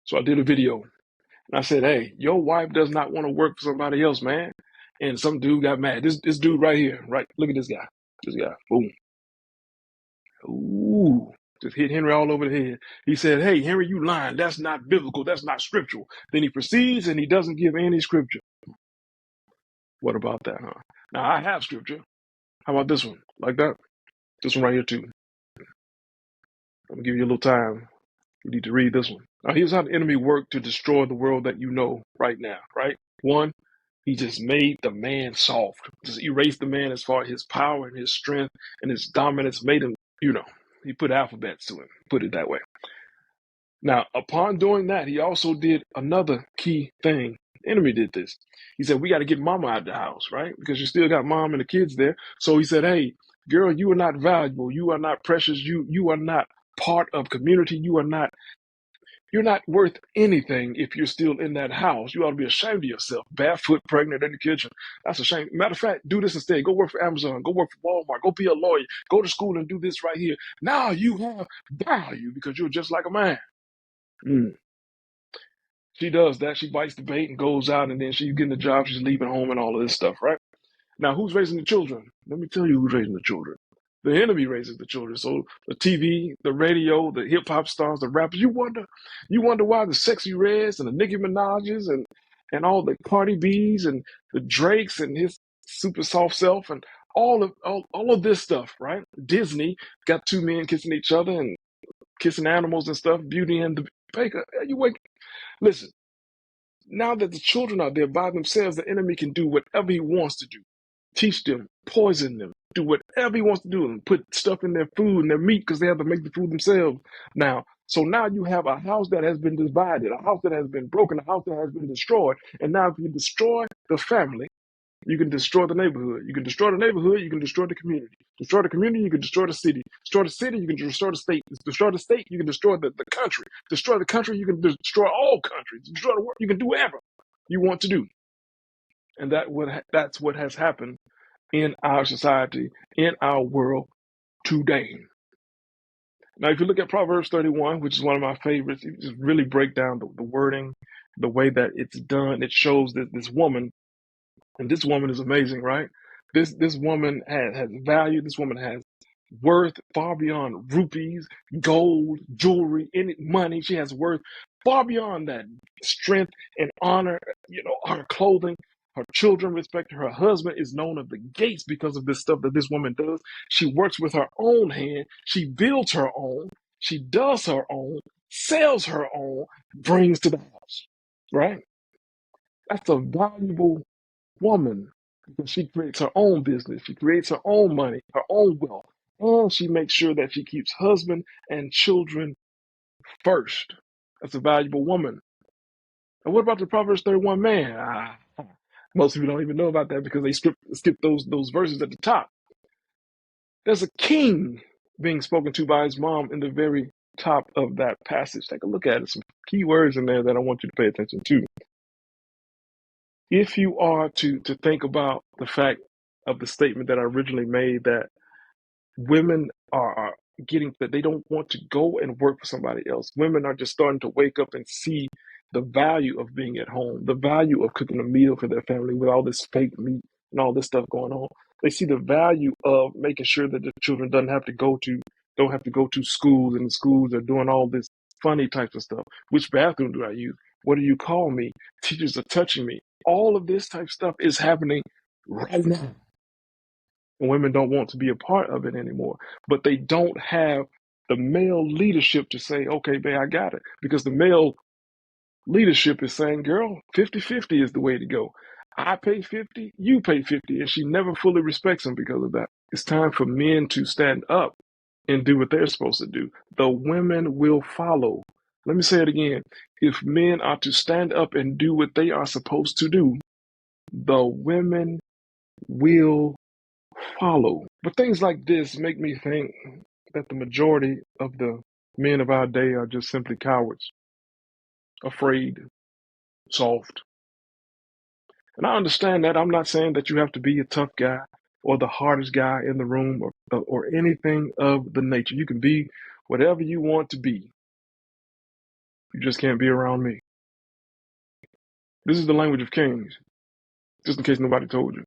So I did a video and I said, hey, your wife does not want to work for somebody else, man. And some dude got mad. This dude right here, right? Look at this guy. This guy. Boom. Ooh. Just hit Henry all over the head. He said, hey, Henry, you lying. That's not biblical. That's not scriptural. Then he proceeds and he doesn't give any scripture. What about that, huh? Now, I have scripture. How about this one? Like that? This one right here, too. I'm going to give you a little time. You need to read this one. Now, here's how the enemy worked to destroy the world that you know right now, right? One, he just made the man soft. Just erased the man as far as his power and his strength and his dominance, made him, he put alphabets to him, put it that way. Now, upon doing that, he also did another key thing. The enemy did this. He said, we got to get mama out of the house, right? Because you still got mom and the kids there. So he said, hey, girl, you are not valuable. You are not precious. You are not part of community. You're not worth anything if you're still in that house. You ought to be ashamed of yourself. Barefoot, pregnant in the kitchen. That's a shame. Matter of fact, do this instead. Go work for Amazon. Go work for Walmart. Go be a lawyer. Go to school and do this right here. Now you have value because you're just like a man. She does that. She bites the bait and goes out, and then she's getting the job. She's leaving home and all of this stuff, right? Now, who's raising the children? Let me tell you who's raising the children. The enemy raises the children. So the TV, the radio, the hip hop stars, the rappers. You wonder why the Sexy Reds and the Nicki Minaj's and all the Cardi B's and the Drakes and his super soft self and all of this stuff, right? Disney got two men kissing each other and kissing animals and stuff. Beauty and the Baker. Listen. Now that the children are there by themselves, the enemy can do whatever he wants to do. Teach them, poison them, do whatever he wants to do, and put stuff in their food and their meat because they have to make the food themselves now. So now you have a house that has been divided, a house that has been broken, a house that has been destroyed. And now if you destroy the family, you can destroy the neighborhood. You can destroy the neighborhood, you can destroy the community. Destroy the community, you can destroy the city. Destroy the city, you can destroy the state. Destroy the state, you can destroy the country. Destroy the country, you can destroy all countries. Destroy the world, you can do whatever you want to do. And that's what has happened in our society, in our world today. Now, if you look at Proverbs 31, which is one of my favorites, you just really break down the wording, the way that it's done. It shows that this woman, and this woman is amazing, right? This woman has value. This woman has worth far beyond rupees, gold, jewelry, any money. She has worth far beyond that. Strength and honor, her clothing. Her children respect her. Her husband is known of the gates because of this stuff that this woman does. She works with her own hand. She builds her own. She does her own, sells her own, brings to the house, right? That's a valuable woman because she creates her own business. She creates her own money, her own wealth, and she makes sure that she keeps husband and children first. That's a valuable woman. And what about the Proverbs 31 man? Most people don't even know about that because they skip those verses at the top. There's a king being spoken to by his mom in the very top of that passage. Take a look at it. Some key words in there that I want you to pay attention to. If you are to think about the fact of the statement that I originally made that women are getting that they don't want to go and work for somebody else. Women are just starting to wake up and see the value of being at home, the value of cooking a meal for their family with all this fake meat and all this stuff going on. They see the value of making sure that the children don't have to go to schools, and the schools are doing all this funny types of stuff. Which bathroom do I use? What do you call me? Teachers are touching me. All of this type of stuff is happening right now. And women don't want to be a part of it anymore. But they don't have the male leadership to say, okay, babe, I got it. Because the male leadership is saying, girl, 50-50 is the way to go. I pay 50, you pay 50. And she never fully respects him because of that. It's time for men to stand up and do what they're supposed to do. The women will follow. Let me say it again. If men are to stand up and do what they are supposed to do, the women will follow. But things like this make me think that the majority of the men of our day are just simply cowards, afraid, soft. And I understand that. I'm not saying that you have to be a tough guy or the hardest guy in the room or anything of the nature. You can be whatever you want to be. You just can't be around me. This is the language of kings, just in case nobody told you.